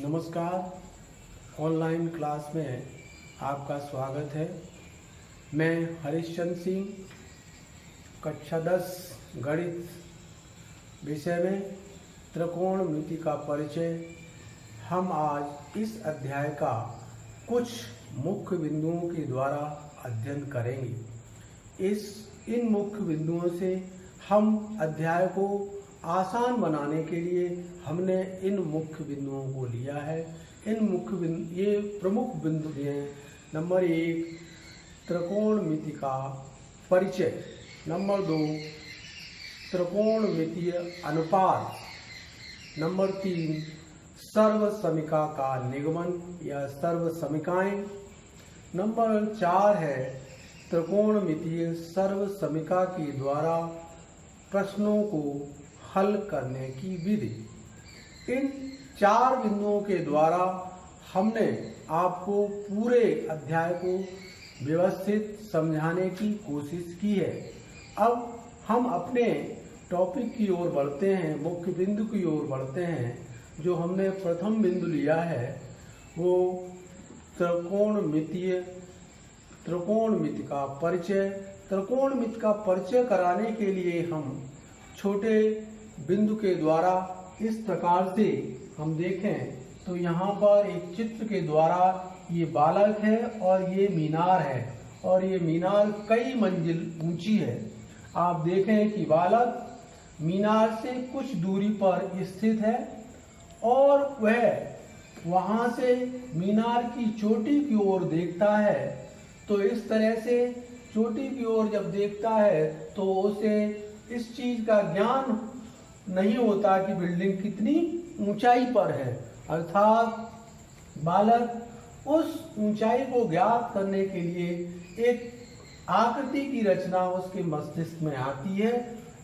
नमस्कार। Online class में आपका स्वागत है। मैं हरिश्चंद्र सिंह, कक्षा 10 गणित विषय में त्रिकोणमिति का परिचय। हम आज इस अध्याय का कुछ मुख्य बिंदुओं के द्वारा अध्ययन करेंगे। इन मुख्य बिंदुओं से हम अध्याय को आसान बनाने के लिए हमने इन मुख्य बिंदुओं को लिया है। ये प्रमुख बिंदु हैं। नंबर 1 त्रिकोणमिति का परिचय, नंबर 2 त्रिकोणमितीय अनुपात, नंबर 3 सर्वसमीका का निगमन या सर्वसमीकाएं, नंबर 4 है त्रिकोणमितीय सर्वसमीका के द्वारा प्रश्नों को हल करने की विधि। इन 4 बिंदुओं के द्वारा हमने आपको पूरे अध्याय को व्यवस्थित समझाने की कोशिश की है। अब हम अपने टॉपिक की ओर बढ़ते हैं, मुख्य बिंदु की ओर बढ़ते हैं। जो हमने प्रथम बिंदु लिया है वो त्रिकोणमिति का परिचय। त्रिकोणमिति का परिचय कराने के लिए हम छोटे बिंदु के द्वारा इस प्रकार से हम देखें तो यहाँ पर एक चित्र के द्वारा ये बालक है और ये मीनार है, और ये मीनार कई मंजिल ऊंची है। आप देखें कि बालक मीनार से कुछ दूरी पर स्थित है और वह वहाँ से मीनार की चोटी की ओर देखता है। तो इस तरह से चोटी की ओर जब देखता है तो उसे इस चीज का ज्ञान नहीं होता कि बिल्डिंग कितनी ऊंचाई पर है। अर्थात बालक उस ऊंचाई को ज्ञात करने के लिए एक आकृति की रचना उसके मस्तिष्क में आती है।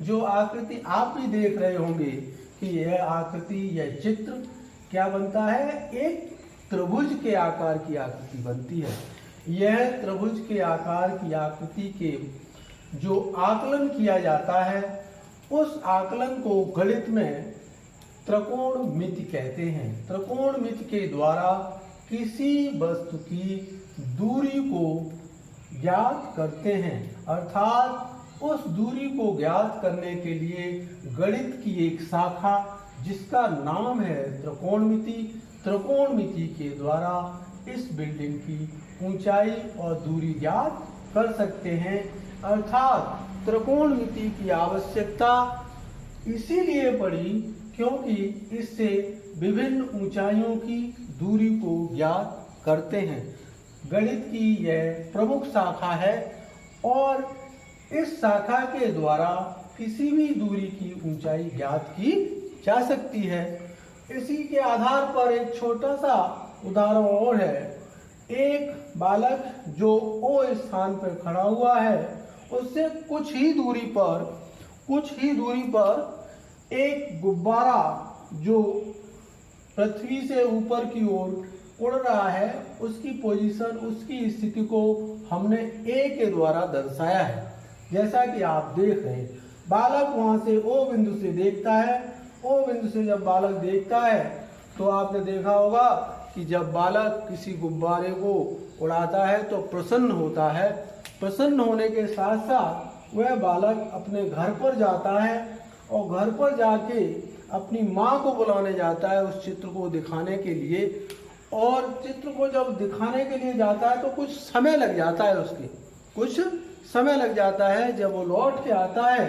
जो आकृति आप भी देख रहे होंगे कि यह आकृति, यह चित्र क्या बनता है, एक त्रिभुज के आकार की आकृति बनती है। यह त्रिभुज के आकार की आकृति के जो आकलन किया जाता है उस आकलन को गणित में त्रिकोणमिति कहते हैं। त्रिकोणमिति के द्वारा किसी वस्तु की दूरी को ज्ञात करते हैं। अर्थात उस दूरी को ज्ञात करने के लिए गणित की एक शाखा जिसका नाम है त्रिकोणमिति, त्रिकोणमिति के द्वारा इस बिल्डिंग की ऊंचाई और दूरी ज्ञात कर सकते हैं। अर्थात त्रिकोणमिति की आवश्यकता इसीलिए पड़ी क्योंकि इससे विभिन्न ऊंचाइयों की दूरी को ज्ञात करते हैं। गणित की यह प्रमुख शाखा है और इस शाखा के द्वारा किसी भी दूरी की ऊंचाई ज्ञात की जा सकती है। इसी के आधार पर एक छोटा सा उदाहरण और है। एक बालक जो ओ स्थान पर खड़ा हुआ है उससे कुछ ही दूरी पर एक गुब्बारा जो पृथ्वी से ऊपर की ओर उड़ रहा है उसकी पोजीशन, उसकी स्थिति को हमने ए के द्वारा दर्शाया है। जैसा कि आप देख रहे हैं, बालक वहां से ओ बिंदु से देखता है। ओ बिंदु से जब बालक देखता है तो आपने देखा होगा कि जब बालक किसी गुब्बारे को उड़ाता है तो प्रसन्न होता है। प्रसन्न होने के साथ साथ वह बालक अपने घर पर जाता है और घर पर जाके अपनी माँ को बुलाने जाता है उस चित्र को दिखाने के लिए। और चित्र को जब दिखाने के लिए जाता है तो कुछ समय लग जाता है। जब वो लौट के आता है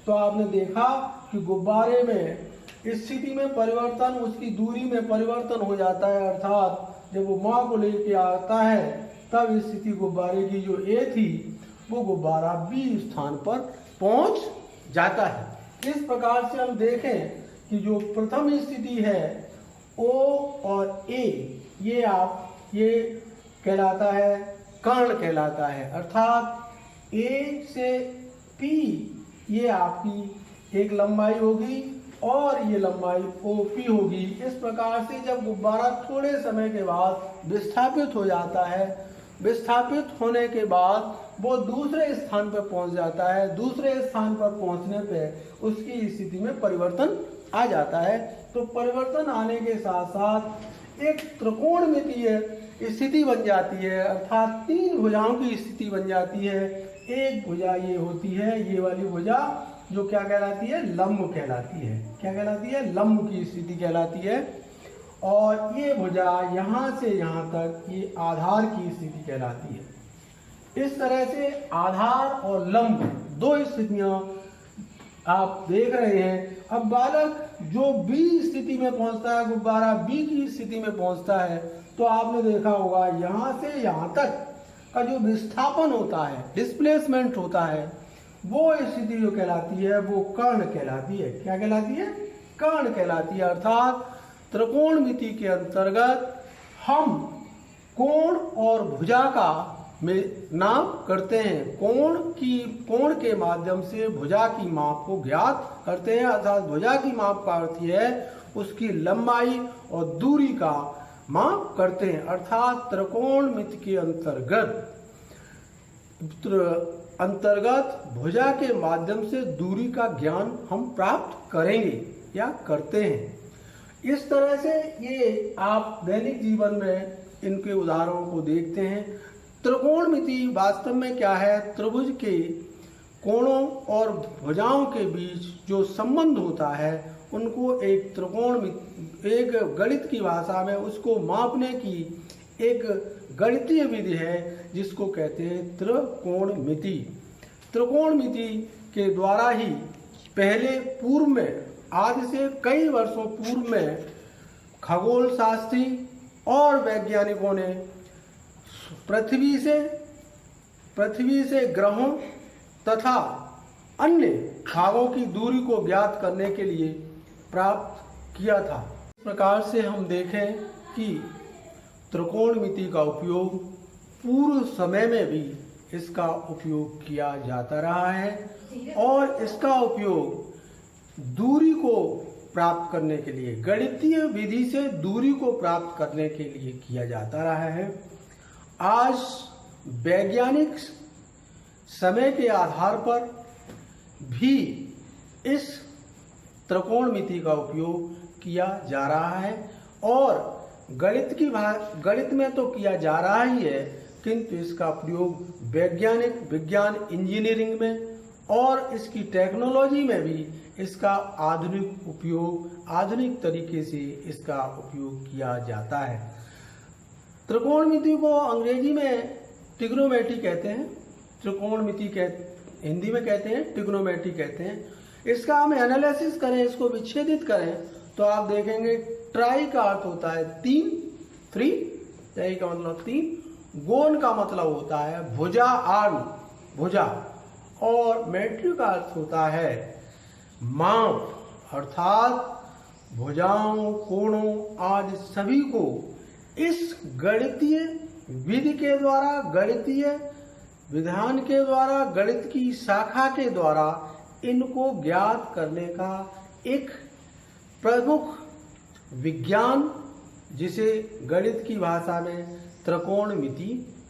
तो आपने देखा कि गुब्बारे में स्थिति में परिवर्तन, उसकी दूरी में परिवर्तन हो जाता है। अर्थात जब वो माँ को लेके आता है तब स्थिति गुब्बारे की जो ए थी वो गुब्बारा बी स्थान पर पहुंच जाता है। इस प्रकार से हम देखें कि जो प्रथम स्थिति है ओ और ए, ये कहलाता है कर्ण कहलाता है। अर्थात ए से पी ये आपकी एक लंबाई होगी और ये लंबाई OP होगी। इस प्रकार से जब गुब्बारा थोड़े समय के बाद विस्थापित हो जाता है, विस्थापित होने के बाद वो दूसरे स्थान पर पहुंच जाता है। दूसरे स्थान पर पहुंचने पे उसकी स्थिति में परिवर्तन आ जाता है। तो परिवर्तन आने के साथ साथ एक त्रिकोणमितीय स्थिति बन जाती है, अर्थात 3 भुजाओं की स्थिति बन जाती है। एक भुजा ये होती है, ये वाली भुजा जो क्या कहलाती है, लंब कहलाती है। क्या कहलाती है, लंब की स्थिति कहलाती है। और ये भुजा यहाँ से यहाँ तक ये आधार की स्थिति कहलाती है। इस तरह से आधार और लंब 2 स्थितियां आप देख रहे हैं। अब बालक जो बी स्थिति में पहुंचता है, गुब्बारा बी की स्थिति में पहुंचता है, तो आपने देखा होगा यहाँ से यहाँ तक का जो विस्थापन होता है, डिस्प्लेसमेंट होता है, वो स्थिति जो कहलाती है वो कर्ण कहलाती है। क्या कहलाती है, कर्ण कहलाती है। अर्थात त्रिकोणमिति के अंतर्गत हम कोण और भुजा का में नाप करते हैं। कोण के माध्यम से भुजा की माप को ज्ञात करते हैं। अर्थात भुजा की माप का अर्थ है उसकी लंबाई और दूरी का माप करते हैं। अर्थात त्रिकोणमिति के अंतर्गत भुजा के माध्यम से दूरी का ज्ञान हम प्राप्त करेंगे या करते हैं। इस तरह से ये आप दैनिक जीवन में इनके उदाहरणों को देखते हैं। त्रिकोणमिति वास्तव में क्या है, त्रिभुज के कोणों और भुजाओं के बीच जो संबंध होता है उनको एक गणित की भाषा में उसको मापने की एक गणितीय विधि है जिसको कहते हैं त्रिकोणमिति। त्रिकोणमिति के द्वारा ही पहले पूर्व में, आज से कई वर्षों पूर्व में खगोल शास्त्री और वैज्ञानिकों ने पृथ्वी से ग्रहों तथा अन्य भागों की दूरी को ज्ञात करने के लिए प्राप्त किया था। इस प्रकार से हम देखें कि त्रिकोणमिति का उपयोग पूर्व समय में भी इसका उपयोग किया जाता रहा है और इसका उपयोग दूरी को प्राप्त करने के लिए, गणितीय विधि से दूरी को प्राप्त करने के लिए किया जाता रहा है। आज वैज्ञानिक समय के आधार पर भी इस त्रिकोणमिति का उपयोग किया जा रहा है और गणित में तो किया जा रहा ही है, किंतु इसका प्रयोग विज्ञान इंजीनियरिंग में और इसकी टेक्नोलॉजी में भी इसका आधुनिक तरीके से इसका उपयोग किया जाता है। त्रिकोणमिति को अंग्रेजी में ट्रिग्नोमेट्री कहते हैं, हिंदी में कहते हैं ट्रिग्नोमेट्री कहते हैं। इसका हम एनालिसिस करें, इसको विच्छेदित करें तो आप देखेंगे ट्राई का अर्थ होता है 3, ट्राई का मतलब 3, गोन का मतलब होता है भुजा, आर्म भुजा, और मेट्री का अर्थ होता है माप। अर्थात भुजाओं, कोणों आदि सभी को इस गणितीय विधि के द्वारा, गणितीय विधान के द्वारा, गणित की शाखा के द्वारा इनको ज्ञात करने का एक प्रमुख विज्ञान, जिसे गणित की भाषा में त्रिकोणमिति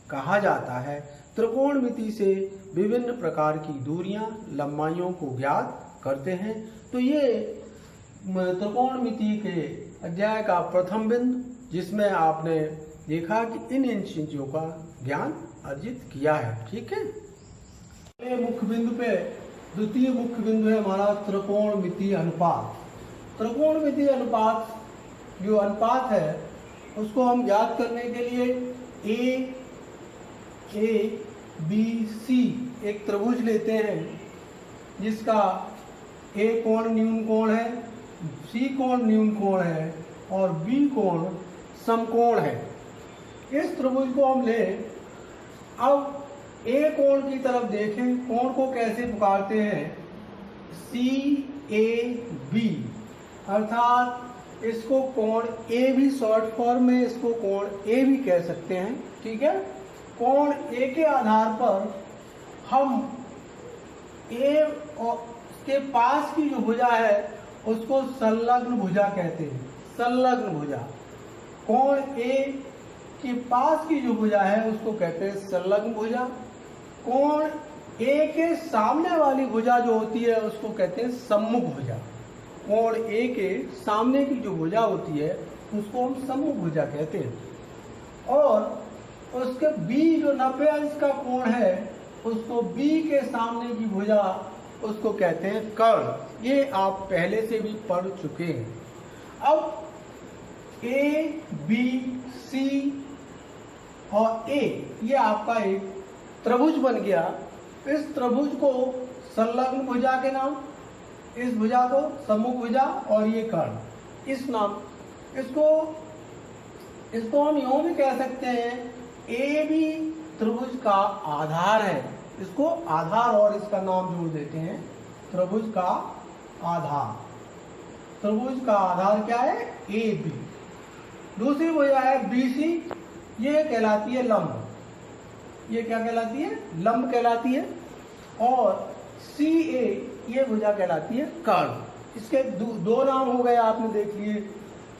कहा जाता है। त्रिकोणमिति से विभिन्न प्रकार की दूरियां, लंबाइयों को ज्ञात करते हैं। तो ये त्रिकोणमिति के अध्याय का प्रथम बिंदु, जिसमें आपने देखा कि इन चीजों का ज्ञान अर्जित किया है। ठीक है, मुख्य बिंदु पे द्वितीय मुख्य बिंदु है हमारा त्रिकोणमिति अनुपात। त्रिकोणमिति अनुपात जो अनुपात है उसको हम ज्ञात करने के लिए ए बी सी एक त्रिभुज लेते हैं जिसका ए कोण न्यून कोण है, सी कोण न्यून कोण है और बी कोण समकोण है। इस त्रिभुज को हम लें। अब ए कोण की तरफ देखें, कोण को कैसे पुकारते हैं, CAB, अर्थात इसको कोण ए भी शॉर्ट फॉर्म में इसको कोण ए भी कह सकते हैं। ठीक है, कोण ए के आधार पर हम ए के पास की जो भुजा है उसको संलग्न भुजा कहते हैं। संलग्न भुजा, कोण ए के पास की जो भुजा है उसको कहते हैं संलग्न भुजा। कोण ए के सामने वाली भुजा जो होती है उसको कहते हैं सम्मुख भुजा। कोण ए के सामने की जो भुजा होती है उसको हम सम्मुख भुजा कहते हैं। और उसके बी जो 90 अंश का कोण है उसको बी के सामने की भुजा उसको कहते हैं कर्ण। ये आप पहले से भी पढ़ चुके हैं। अब ए बी सी और ए ये आपका एक त्रिभुज बन गया। इस त्रिभुज को संलग्न भुजा के नाम, इस भुजा को सम्मुख भुजा और ये कर्ण, इस नाम इसको हम यूं भी कह सकते हैं ए भी त्रिभुज का आधार है। इसको आधार और इसका नाम जोड़ देते हैं त्रिभुज का आधार। त्रिभुज का आधार क्या है? A B. दूसरी भुजा है बी सी, ये कहलाती है लंब। ये क्या कहलाती है? लंब कहलाती है। और सी ए ये भुजा कहलाती है कर्ण। इसके दो नाम हो गए, आपने देख लिए,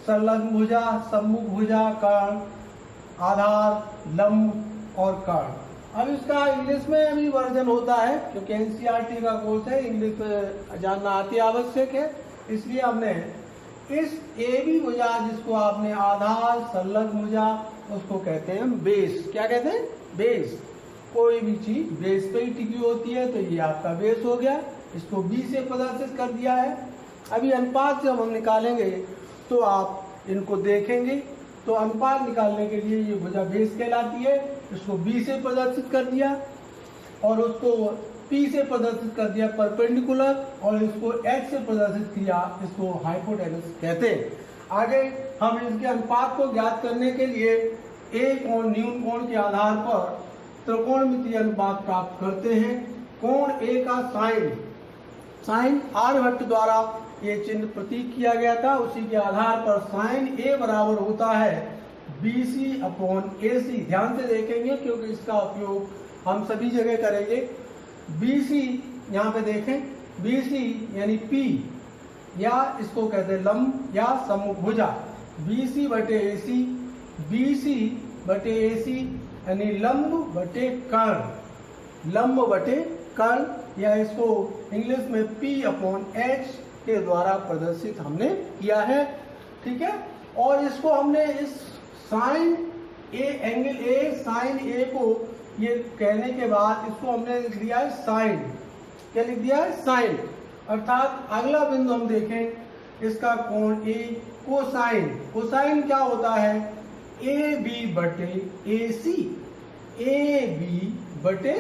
संलग्न भुजा, सम्मुख भुजा, कर्ण, आधार, लंब और कर्ण। अब इसका इंग्लिश में भी वर्जन होता है, क्योंकि एनसीईआरटी का कोर्स है, इंग्लिश जानना अति आवश्यक है। इसलिए हमने इस ए बी भुजा जिसको आपने आधार संलग्न भुजा उसको कहते हैं बेस। क्या कहते हैं? बेस। कोई भी चीज बेस पे ही टिकी होती है, तो ये आपका बेस हो गया। इसको बी से प्रदर्शित कर दिया है। अभी अनुपात जब हम निकालेंगे तो आप इनको देखेंगे, तो अनुपात निकालने के लिए ये भुजा बेस कहलाती है। इसको बी से प्रदर्शित कर दिया और उसको पी से प्रदर्शित कर दिया परपेंडिकुलर, और इसको एच से प्रदर्शित किया, इसको हाइपोटेनस कहते हैं। आगे हम इसके अनुपात को ज्ञात करने के लिए ए कोण न्यून कोण के आधार पर त्रिकोणमितीय अनुपात प्राप्त करते हैं। कोण ए का साइन आर्यभट्ट द्वारा ये चिन्ह प्रतीक किया गया था, उसी के आधार पर साइन ए बराबर होता है BC अपॉन AC। ध्यान से देखेंगे क्योंकि इसका उपयोग हम सभी जगह करेंगे। BC यहाँ पे देखें, BC यानी P, या इसको कहते हैं लंब या सम्मुख भुजा। BC बटे AC, BC बटे AC यानी लंब बटे कर्ण, लंब बटे कर्ण, या इसको इंग्लिश में P अपॉन H के द्वारा प्रदर्शित हमने किया है। ठीक है। और इसको हमने इस sine A, angle A, sine A को ये कहने के बाद इसको हमने लिख दिया है साइन। क्या लिख दिया है? साइन। अर्थात अगला बिंदु हम देखें, इसका कोण ए कोसाइन। कोसाइन क्या होता है? ए बी बटे ए सी, ए बी बटे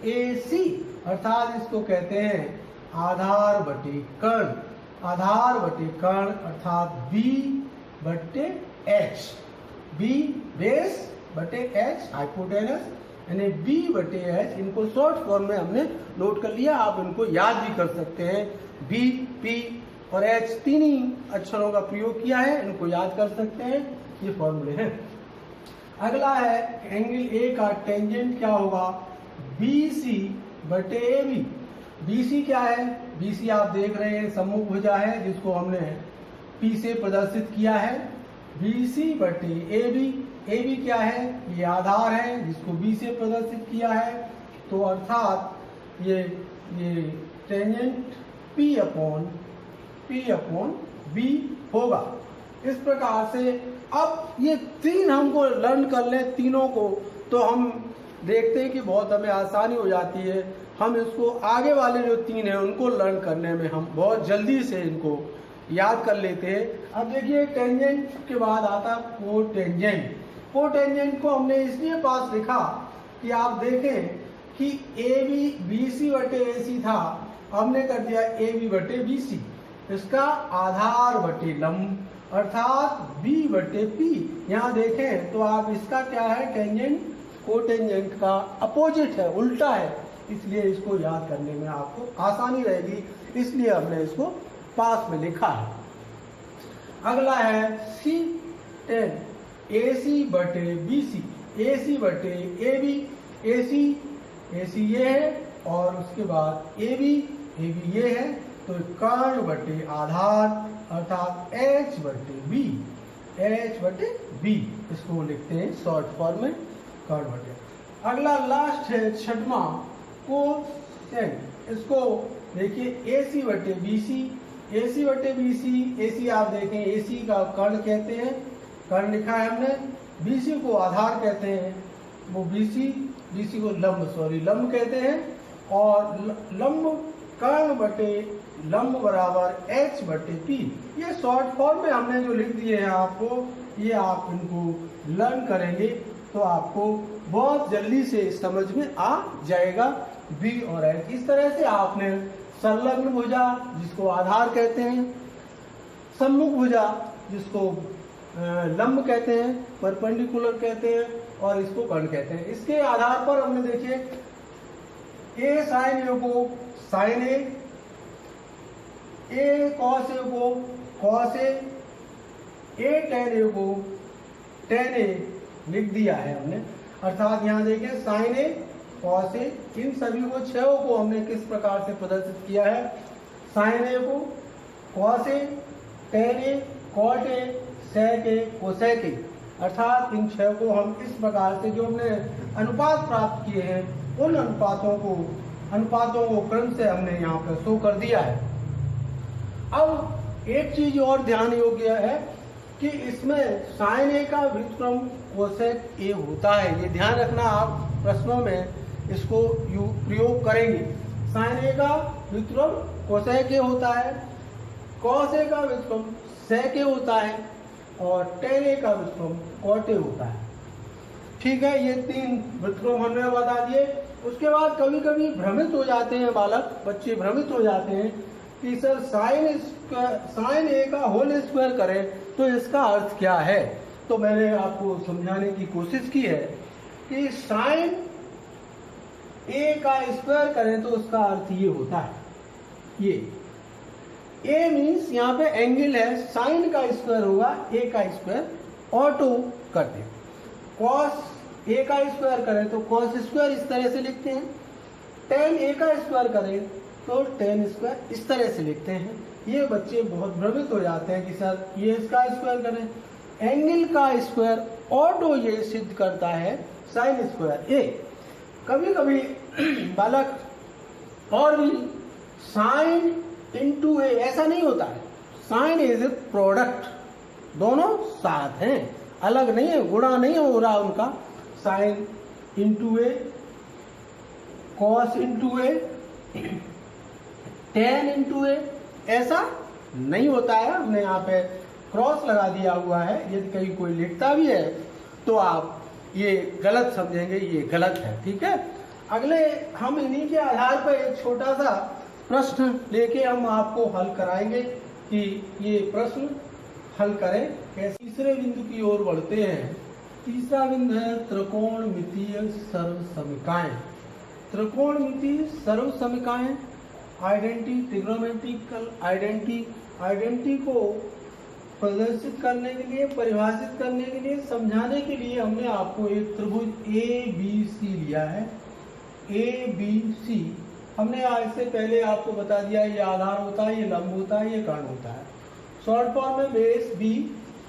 ए सी। अर्थात इसको कहते हैं आधार बटे कर्ण, आधार बटे कर्ण अर्थात बी बटे एच, बी बेस बटे एच हाइपोटेनस, यानी बी बटे एच। इनको शॉर्ट फॉर्म में हमने नोट कर लिया, आप इनको याद भी कर सकते हैं। बी, पी और एच तीन ही अक्षरों का प्रयोग किया है, इनको याद कर सकते हैं, ये फॉर्मूले हैं। अगला है एंगल ए का टेंजेंट क्या होगा? बी सी बटे ए बी। बी सी क्या है? बी सी आप देख रहे हैं सम्मुख भुजा है जिसको हमने पी से प्रदर्शित किया है। बी सी बटे ए बी, ए बी क्या है? ये आधार है जिसको बी से प्रदर्शित किया है। तो अर्थात ये टेंजेंट पी अपॉन बी होगा। इस प्रकार से अब ये तीन हमको लर्न कर लें तीनों को, तो हम देखते हैं कि बहुत हमें आसानी हो जाती है। हम इसको आगे वाले जो तीन हैं उनको लर्न करने में हम बहुत जल्दी से इनको याद कर लेते हैं। अब देखिए टेंजेंट के बाद आता कोटेंजेंट। कोटेंजेंट को हमने इसलिए पास लिखा कि आप देखें कि ए बी बी सी बटे ए सी था, हमने कर दिया ए बी बटे बी सी। इसका आधार बटे लंब अर्थात बी बटे पी। यहाँ देखें तो आप इसका क्या है? टेंजेंट कोटेंजेंट का अपोजिट है, उल्टा है, इसलिए इसको याद करने में आपको आसानी रहेगी, इसलिए हमने इसको पास में लिखा है। अगला है सी टेन, ए सी बटे बी सी, ए सी बटे ए बी, ए सी ये है और उसके बाद ए बी ये है, तो कर्ण बटे आधार अर्थात एच बटे बी, इसको लिखते हैं शॉर्ट फॉर्म में कर्ण बटे। अगला लास्ट है छठवां कोसेंट। इसको देखिए ए सी बटे बी सी, ए सी बटे बी सी, ए सी आप देखें ए सी का कर्ण कहते हैं, कर्ण लिखा है हमने, BC को आधार कहते हैं, वो BC को लंब कहते हैं, और लंब कर्ण बटे लंब बराबर H/P। ये शॉर्ट फॉर्म में हमने जो लिख दिए हैं आपको, ये आप इनको लर्न करेंगे तो आपको बहुत जल्दी से समझ में आ जाएगा। B और H इस तरह से आपने संलग्न भुजा जिसको आधार कहते हैं, सम्मुख भुजा जिसको लंब कहते हैं, परपेंडिकुलर कहते हैं, और इसको कर्ण कहते हैं। इसके आधार पर हमने देखिए A sin A को sin A cos A को cos A tan A को tan A लिख दिया है हमने। अर्थात यहाँ देखिए sin A cos A, इन सभी को छयों को हमने किस प्रकार से प्रदर्शित किया है, sin A को cos A, tan A, cot A, sec A, cosec A। अर्थात इन छह को हम इस प्रकार से जो हमने अनुपात प्राप्त किए हैं, उन अनुपातों को क्रम से हमने यहाँ पर शो कर दिया है। अब एक चीज और ध्यान योग्य है कि इसमें sin A का व्युत्क्रम cosec A होता है। ये ध्यान रखना, आप प्रश्नों में इसको प्रयोग करेंगे। sin A का व्युत्क्रम cosec A होता है, cos A का व्युत्क्रम sec A होता है, और tan A का व्युत्क्रम cot A होता है। ठीक है, ये तीन व्युत्क्रम हमने बता दिए। उसके बाद कभी कभी भ्रमित हो जाते हैं बच्चे भ्रमित हो जाते हैं कि सर sin A का होल स्क्वायर करें तो इसका अर्थ क्या है। तो मैंने आपको समझाने की कोशिश की है कि sin A का स्क्वायर करें तो उसका अर्थ ये होता है, ये A मीन्स यहाँ पे एंगल है, साइन का स्क्वायर होगा A का स्क्वायर, ऑटो कर दे। cos A का स्क्वायर करें तो cos स्क्वायर इस तरह से लिखते हैं, tan A का स्क्वायर करें तो tan स्क्वायर इस तरह से लिखते हैं। ये बच्चे बहुत भ्रमित हो जाते हैं कि सर ये इसका स्क्वायर करें, एंगल का स्क्वायर ऑटो ये सिद्ध करता है साइन स्क्वायर A। कभी कभी बालक और भी साइन इंटू A ऐसा नहीं होता है, साइन इज ए प्रोडक्ट, दोनों साथ हैं, अलग नहीं है, गुणा नहीं हो रहा उनका। Sine into A, cos into A, ten into A ऐसा नहीं होता है। हमने यहाँ पे क्रॉस लगा दिया हुआ है, यदि कहीं कोई लिखता भी है तो आप ये गलत समझेंगे, ये गलत है। ठीक है, अगले हम इन्हीं के आधार पर एक छोटा सा प्रश्न लेके हम आपको हल कराएंगे कि ये प्रश्न हल करें कैसे। तीसरे बिंदु की ओर बढ़ते हैं। तीसरा बिंदु है त्रिकोणमितीय सर्वसमीकाएं। त्रिकोणमितीय सर्वसमीकाएं, आइडेंटिटी, ट्रिग्नोमेट्रिकल आइडेंटिटी को प्रदर्शित करने के लिए, परिभाषित करने के लिए, समझाने के लिए हमने आपको एक त्रिभुज ABC लिया है। ABC हमने आज से पहले आपको बता दिया, ये आधार होता है, ये लंब होता है, ये कर्ण होता है। शॉर्ट फॉर्म में बेस B,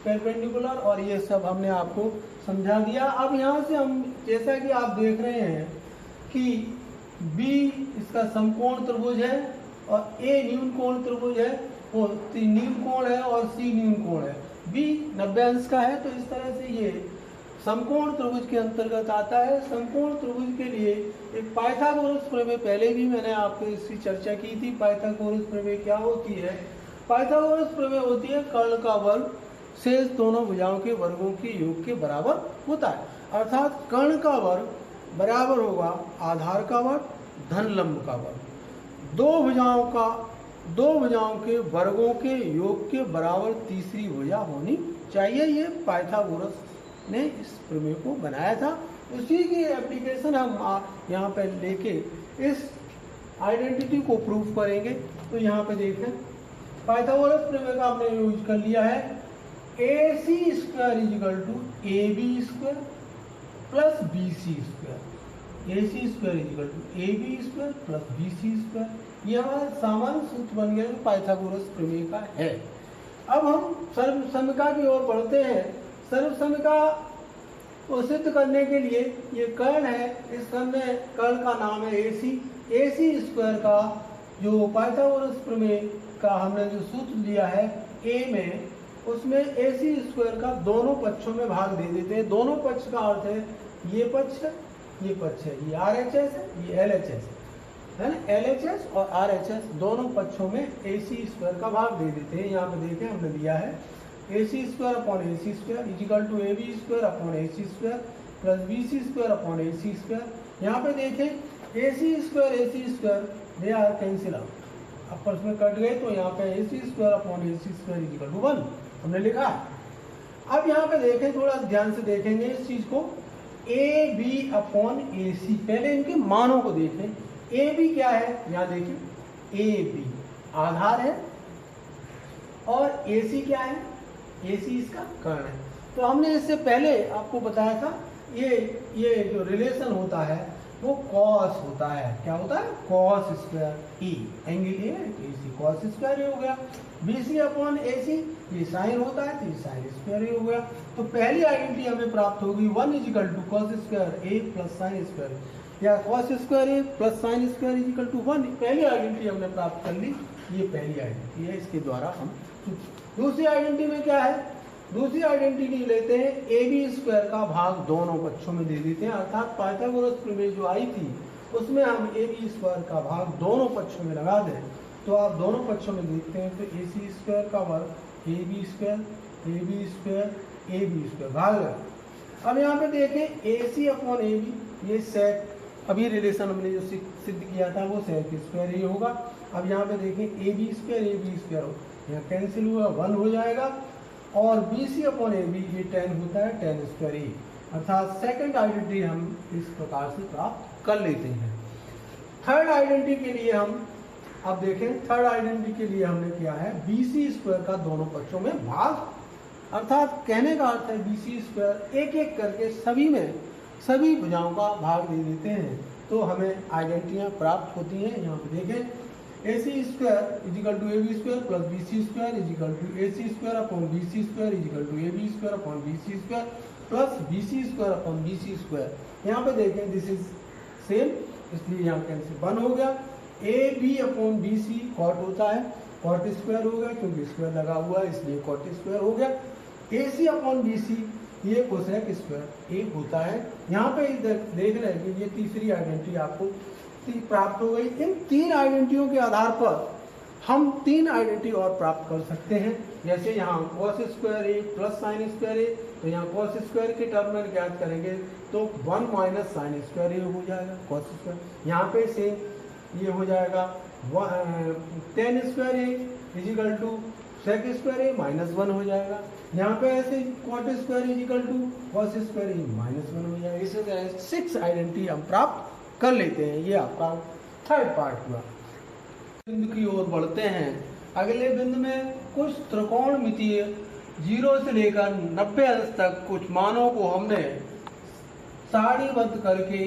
परपेंडिकुलर, और ये सब हमने आपको समझा दिया। अब यहाँ से हम, जैसा कि आप देख रहे हैं कि B इसका समकोण त्रिभुज है और A न्यून कोण त्रिभुज है, वो न्यून कोण है और C न्यून कोण है। B 90 अंश का है, तो इस तरह से ये समकोण त्रिभुज के अंतर्गत आता है। समकोण त्रिभुज के लिए एक पाइथागोरस प्रमेय, पहले भी मैंने आपको इसकी चर्चा की थी। पाइथागोरस प्रमेय क्या होती है? पाइथागोरस प्रमेय होती है कर्ण का वर्ग शेष दोनों भुजाओं के वर्गों के योग के बराबर होता है। अर्थात कर्ण का वर्ग बराबर होगा आधार का वर्ग धन लंब का वर्ग। दो भुजाओं के वर्गों के योग के बराबर तीसरी भुजा होनी चाहिए। ये पाइथागोरस ने इस प्रमेय को बनाया था, उसी की एप्लीकेशन हम यहाँ पे लेके इस आइडेंटिटी को प्रूव करेंगे। तो यहाँ पे देखें, पाइथागोरस प्रमेय का हमने यूज कर लिया है। AC square is equal to AB square plus BC square. AC square is equal to AB square plus BC square. यह हमारा सामान्य सूत्र बन गया जो पाइथागोरस प्रमेय का है। अब हम सर्वसमीका की ओर बढ़ते हैं। सर्वसमीका को सिद्ध करने के लिए ये कर्ण है, इस कर्ण का नाम है AC। AC स्क्वायर का जो पाइथागोरस प्रमेय का हमने जो सूत्र लिया है, A में उसमें AC स्क्वायर का दोनों पक्षों में भाग दे देते हैं। दोनों पक्ष का अर्थ है ये पक्ष है, ये पक्ष है, ये RHS है, ये LHS है ना। LHS और RHS दोनों पक्षों में AC स्क्वायर का भाग दे देते हैं। यहाँ पे देखें हमने दिया है AC square upon AC square is equal to AB square upon AC square plus BC square upon AC square. यहाँ पे देखें AC square they are cancel out, आपस में कट गए, तो यहाँ पे AC square upon AC square is equal to 1 हमने लिखा है। अब यहाँ पे देखें, थोड़ा ध्यान से देखेंगे इस चीज को, AB अपॉन AC, पहले इनके मानों को देखें। AB क्या है, यहाँ देखिए AB आधार है और AC क्या है, AC इसका कर्ण है। तो हमने इससे पहले आपको बताया था ये जो रिलेशन होता है वो कॉस होता है। क्या होता है, cos square E angle A AC cos square A हो गया। BC अपॉन AC ये साइन होता है तो ये साइन स्क्वायर ए हो गया। तो पहली आइडेंटिटी हमें प्राप्त होगी 1 is equal to cos square A plus sine square, या cos square A plus sine square is equal to 1। पहली आइडेंटिटी हमने प्राप्त कर ली, ये पहली आइडेंटिटी है, इसके द्वारा हम। दूसरी आइडेंटिटी में क्या है, दूसरी आइडेंटिटी लेते हैं AB स्क्वायर का भाग दोनों पक्षों में दे देते हैं, अर्थात पाइथागोरस प्रमेय जो आई थी उसमें हम AB स्क्वायर का भाग दोनों पक्षों में लगा दें। तो आप दोनों पक्षों में देखते हैं तो AC स्क्वायर का वर्ग AB स्क्वायर भाग लगा। अब यहाँ पे देखें AC अपॉन AB ये सेक, अभी रिलेशन हमने जो सिद्ध किया था वो सेक स्क्वायर ये होगा। अब यहाँ पे देखें AB स्क्वायर यहाँ कैंसिल हुआ 1 हो जाएगा, और BC अपॉन AB ये 10 होता है 10 स्क्वायर ए, अर्थात सेकंड आइडेंटिटी हम इस प्रकार से प्राप्त कर लेते हैं। थर्ड आइडेंटिटी के लिए हम अब देखें, थर्ड आइडेंटिटी के लिए हमने किया है BC स्क्वायर का दोनों पक्षों में भाग, अर्थात कहने का अर्थ है BC स्क्वायर एक एक करके सभी भुजाओं का भाग दे देते हैं, तो हमें आइडेंटिटियाँ प्राप्त होती हैं। यहाँ पे देखें AC square is equal to AB square plus BC square is equal to AC square upon BC square is equal to AB square upon BC square plus BC square upon BC square. यहाँ पे देखें दिस इज सेम, इसलिए यहाँ cancel 1 हो गया। AB upon BC cot होता है, cot square हो गया क्योंकि स्क्वायर लगा हुआ है इसलिए कॉट स्क्वायर हो गया। AC अपॉन BC ये कोसेक स्क्वायर एक होता है। यहाँ पे देख रहे हैं कि ये तीसरी आइडेंटिटी आपको प्राप्त हो गई। इन तीन आइडेंटिटियों के आधार पर हम तीन आइडेंटिटी और प्राप्त कर सकते हैं। जैसे यहाँ cos square A plus sine square ए, तो यहाँ कॉस स्क्वायर के टर्म में ज्ञात करेंगे तो 1 माइनस साइन स्क्वायर ए हो जाएगा कॉस स्क्वायर। यहाँ पे से ये हो जाएगा 10 square A equal to sec square A minus 1 हो जाएगा। यहाँ पे ऐसे cot square is equal to cos square A minus 1 हो जाएगा। इसी तरह 6 आइडेंटिटी हम प्राप्त कर लेते हैं। ये आपका थर्ड पार्ट हुआ। बिंदु की ओर बढ़ते हैं। अगले बिंदु में कुछ त्रिकोणमितीय 0 से लेकर 90 अंश तक कुछ मानों को हमने सारणीबद्ध करके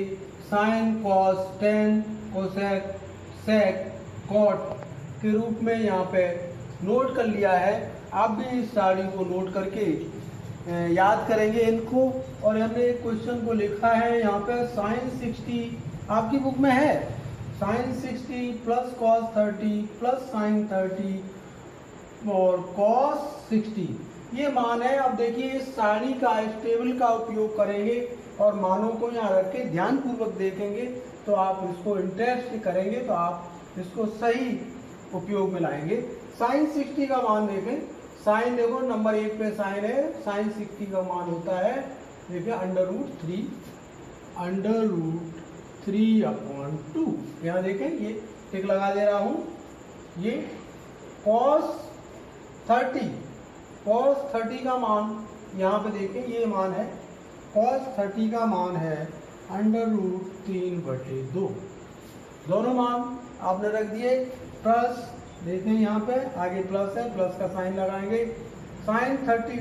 sine cos tan cosec sec cot के रूप में यहाँ पे नोट कर लिया है। आप भी इस सारणी को नोट करके याद करेंगे इनको। और हमने एक क्वेश्चन को लिखा है यहाँ पे साइन 60 आपकी बुक में है, sine 60 plus cos 30 plus sine 30 और कॉस 60 ये मान है। अब देखिए इस सारणी का इस टेबल का उपयोग करेंगे और मानों को यहाँ रख के ध्यानपूर्वक देखेंगे तो आप इसको इंटरेस्ट करेंगे तो आप इसको सही उपयोग में लाएंगे। साइन 60 का मान देखें, साइन देखो नंबर 1 पे साइन है, साइन 60 का मान होता है देखिए √3/2। यहाँ देखें ये टिक लगा दे रहा हूँ। ये cos 30 का मान यहाँ पे देखें ये मान है cos 30 का मान है √3/2। दोनों मान आपने रख दिए। प्लस देखें यहाँ पे आगे प्लस है, प्लस का साइन लगाएंगे। साइन 30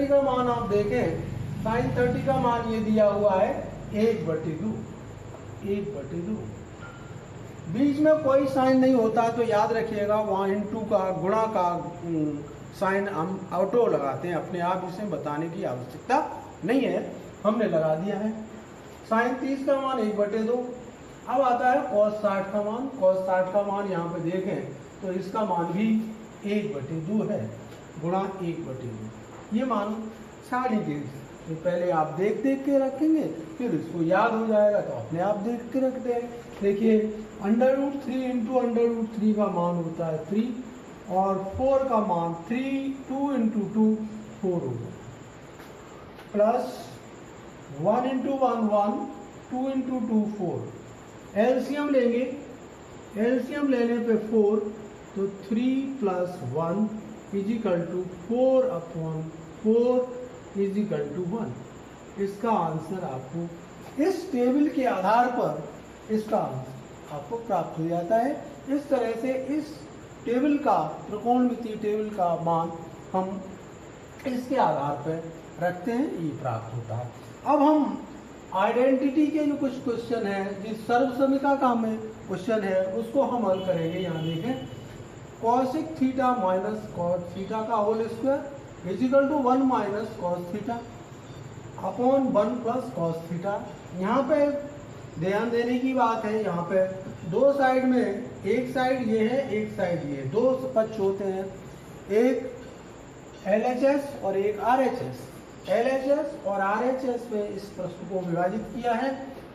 का मान आप देखें, साइन 30 का मान ये दिया हुआ है 1/2। बीच में कोई साइन नहीं होता तो याद रखिएगा वहाँ इंटू का गुणा का साइन हम ऑटो लगाते हैं, अपने आप इसे बताने की आवश्यकता नहीं है, हमने लगा दिया है। साइन 30 का मान 1/2। अब आता है cos 60 का मान। cos 60 का मान यहाँ पे देखें तो इसका मान भी 1/2 है। गुणा 1/2। ये मान सारी केस तो पहले आप देख के रखेंगे, फिर इसको याद हो जाएगा तो अपने आप देख के रख देंगे। देखिए √3 इंटू √3 का मान होता है 3 और 4 का मान 2 इंटू 2 4 होगा, प्लस 1 इंटू 1 1, 2 इंटू 2 4। एलसीएम लेंगे, एलसीएम लेने पे 4 तो 3 plus 1 is equal to 4/4 equal to 1। इसका आंसर आपको इस टेबल के आधार पर इसका आंसर आपको प्राप्त हो जाता है। इस तरह से इस टेबल का त्रिकोणमितीय टेबल का मान हम इसके आधार पर रखते हैं, ये प्राप्त होता है। अब हम आइडेंटिटी के जो कुछ क्वेश्चन है, जिस सर्वसमिका का हमें क्वेश्चन है उसको हम हल करेंगे। यहाँ देखें cosec theta minus cos theta का whole square is equal to 1 minus cos theta upon 1 plus cos theta. यहाँ पे ध्यान देने की बात है, यहाँ पे दो साइड में, एक साइड ये है एक साइड ये, दो पक्ष होते हैं, एक LHS और एक RHS। LHS और RHS में इस प्रश्न को विभाजित किया है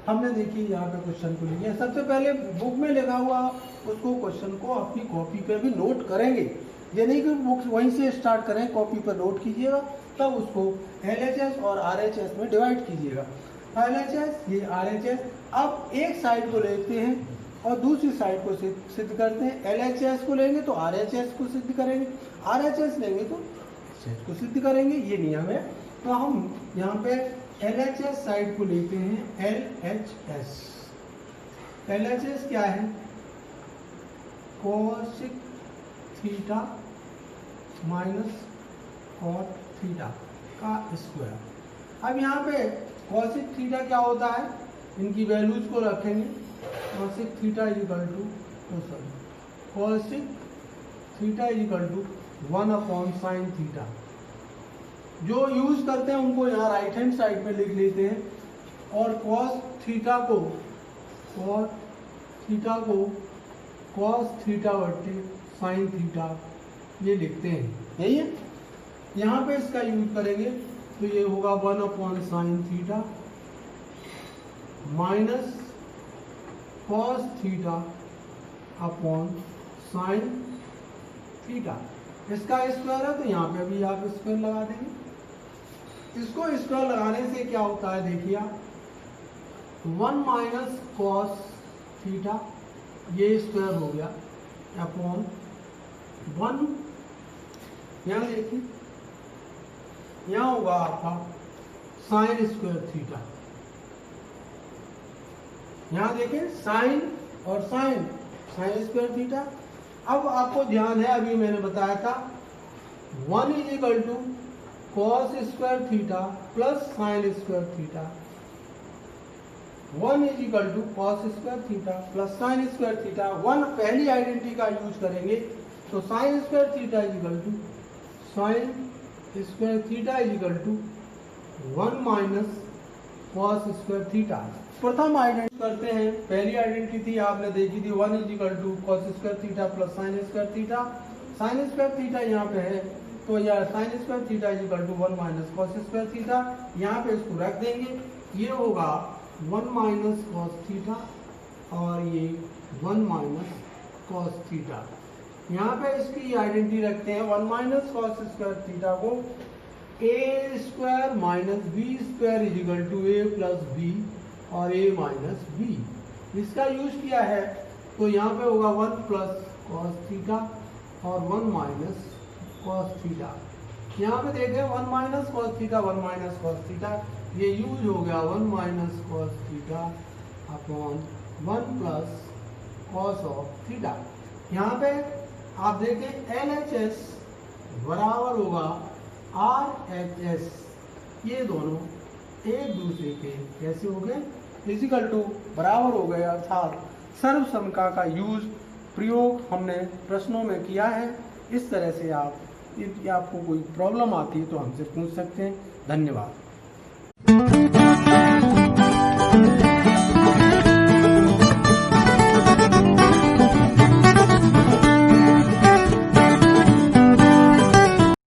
हमने। देखिए यहाँ पे क्वेश्चन को लिया, सबसे पहले बुक में लिखा हुआ उसको क्वेश्चन को अपनी कॉपी पे भी नोट करेंगे, ये नहीं कि बुक वहीं से स्टार्ट करें, कॉपी पर नोट कीजिएगा, तब उसको LHS और RHS में डिवाइड कीजिएगा। LHS ये RHS। अब एक साइड को लेते हैं और दूसरी साइड को सिद्ध करते हैं। LHS को लेंगे तो RHS को सिद्ध करेंगे, RHS लेंगे तो LHS को सिद्ध करेंगे, ये नियम है। तो हम यहाँ पे LHS साइड को लेते हैं, LHS। LHS क्या है? Cosec theta minus cot theta का स्क्वायर। अब यहाँ पे कोसिक थीटा क्या होता है, इनकी वैल्यूज को रखेंगे। Cosec theta equal to cosec theta equal to 1/sin theta. जो यूज करते हैं उनको यहाँ राइट हैंड साइड में लिख लेते हैं, और cos थीटा को cos थीटा बटे sin थीटा ये लिखते हैं, यही है। यहाँ पे इसका यूज करेंगे तो ये होगा 1/sin theta minus cos theta upon sin theta. इसका स्क्वायर है तो यहाँ पे भी आप स्क्वायर लगा देंगे। इसको स्क्वायर लगाने से क्या होता है, देखिए 1 माइनस कॉस थीटा ये स्क्वायर हो गया अपॉन 1, यहाँ देखिए यहाँ होगा आपका साइन स्क्वायर थीटा। यहाँ देखें साइन और साइन स्क्वायर थीटा। अब आपको ध्यान है, अभी मैंने बताया था 1 is equal to cos square theta plus sine square theta. 1 is equal to cos square theta plus sine square theta. 1 पहली आइडेंटिटी का यूज करेंगे तो sine square theta is equal to sine square theta is equal to 1 minus cos square theta. प्रथम identity करते हैं, पहली identity आपने देखी थी 1 is equal to cos square theta plus sine square theta. Sign square theta यहाँ पे है तो यार sine square theta is equal to 1 minus cos square theta. यहाँ पे इसको रख देंगे, ये होगा 1 माइनस कॉस थीटा और ये 1 माइनस कॉस थीटा। यहाँ पे इसकी आइडेंटिटी रखते हैं 1 माइनस कॉस स्क्वायर थीटा को a square minus B square is equal to a plus B और a माइनस बी। इसका यूज किया है तो यहाँ पे होगा 1 प्लस कॉस थीटा और 1 माइनस कॉस थीटा। यहाँ पे देखें 1 minus cos theta 1 minus cos theta, ये यूज हो गया 1 minus cos theta upon 1 plus cos of theta. यहाँ पे आप देखें LHS बराबर होगा RHS, ये दोनों एक दूसरे के कैसे हो गए, फिजिकल टू बराबर हो गए। अर्थात सर्वसमका का यूज प्रयोग हमने प्रश्नों में किया है। इस तरह से आप, यदि आपको कोई प्रॉब्लम आती है तो हमसे पूछ सकते हैं। धन्यवाद।